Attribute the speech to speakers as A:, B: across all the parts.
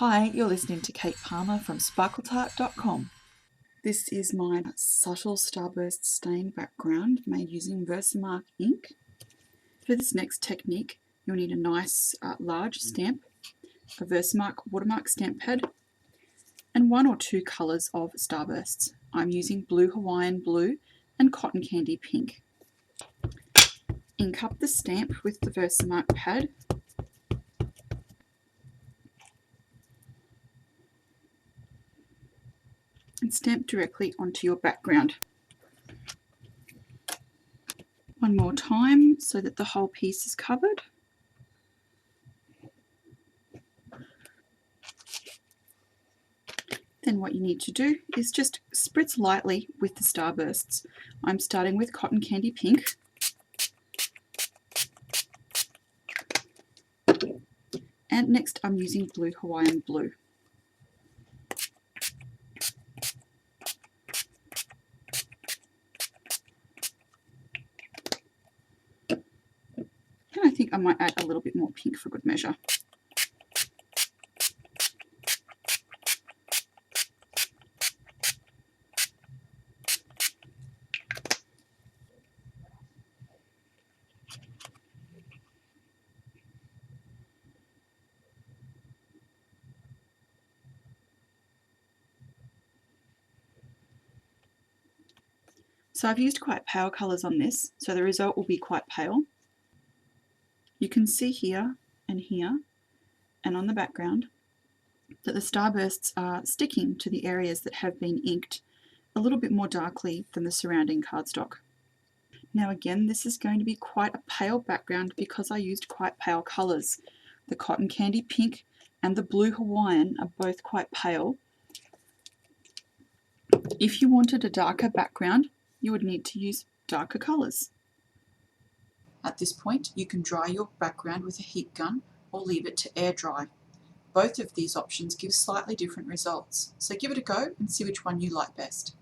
A: Hi, you're listening to Kate Palmer from SparkleTart.com. This is my subtle Starburst stain background made using Versamark ink. For this next technique, you'll need a nice large stamp, a Versamark Watermark stamp pad, and one or two colours of Starbursts. I'm using blue Hawaiian blue and cotton candy pink. Ink up the stamp with the Versamark pad. And stamp directly onto your background. One more time so that the whole piece is covered. Then what you need to do is just spritz lightly with the Starbursts. I'm starting with cotton candy pink. And next I'm using blue Hawaiian blue. And I think I might add a little bit more pink for good measure. So I've used quite pale colours on this, so the result will be quite pale. You can see here and on the background that the Starbursts are sticking to the areas that have been inked a little bit more darkly than the surrounding cardstock. Now again, this is going to be quite a pale background because I used quite pale colours. The cotton candy pink and the blue Hawaiian are both quite pale. If you wanted a darker background, you would need to use darker colours. At this point, you can dry your background with a heat gun or leave it to air dry. Both of these options give slightly different results, so give it a go and see which one you like best.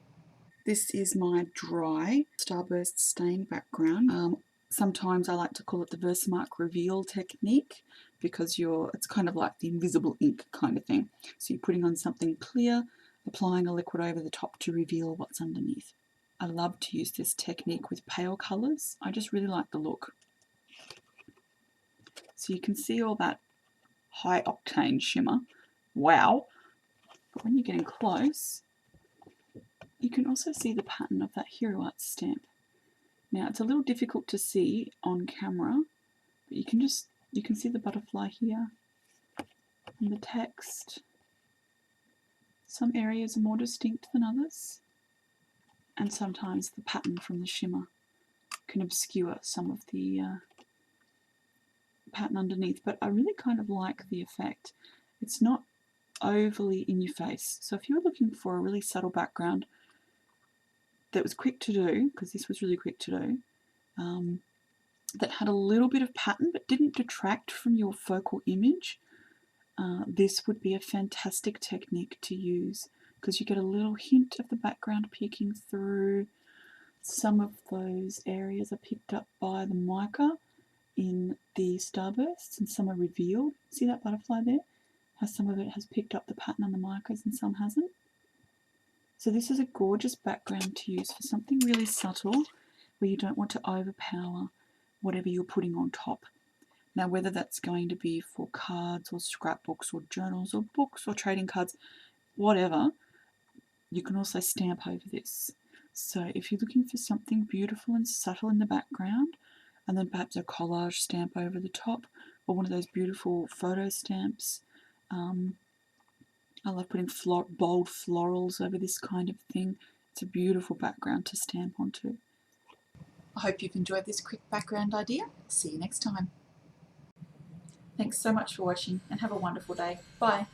A: This is my dry Starburst stain background. Sometimes I like to call it the Versamark reveal technique because it's kind of like the invisible ink kind of thing. So you're putting on something clear, applying a liquid over the top to reveal what's underneath. I love to use this technique with pale colours. I just really like the look. So you can see all that high octane shimmer. Wow! But when you're getting close, you can also see the pattern of that Hero Art stamp. Now it's a little difficult to see on camera, but you can see the butterfly here and the text. Some areas are more distinct than others, and sometimes the pattern from the shimmer can obscure some of the pattern underneath, but I really kind of like the effect. It's not overly in your face, so if you're looking for a really subtle background that was quick to do, because this was really quick to do, that had a little bit of pattern but didn't detract from your focal image, this would be a fantastic technique to use because you get a little hint of the background peeking through. Some of those areas are picked up by the mica in the Starbursts and some are revealed. See that butterfly there? How some of it has picked up the pattern on the micas and some hasn't. So this is a gorgeous background to use for something really subtle where you don't want to overpower whatever you're putting on top. Now whether that's going to be for cards or scrapbooks or journals or books or trading cards, whatever, you can also stamp over this. So if you're looking for something beautiful and subtle in the background, and then perhaps a collage stamp over the top, or one of those beautiful photo stamps, I love putting bold florals over this kind of thing. It's a beautiful background to stamp onto. I hope you've enjoyed this quick background idea. See you next time. Thanks so much for watching and have a wonderful day. Bye.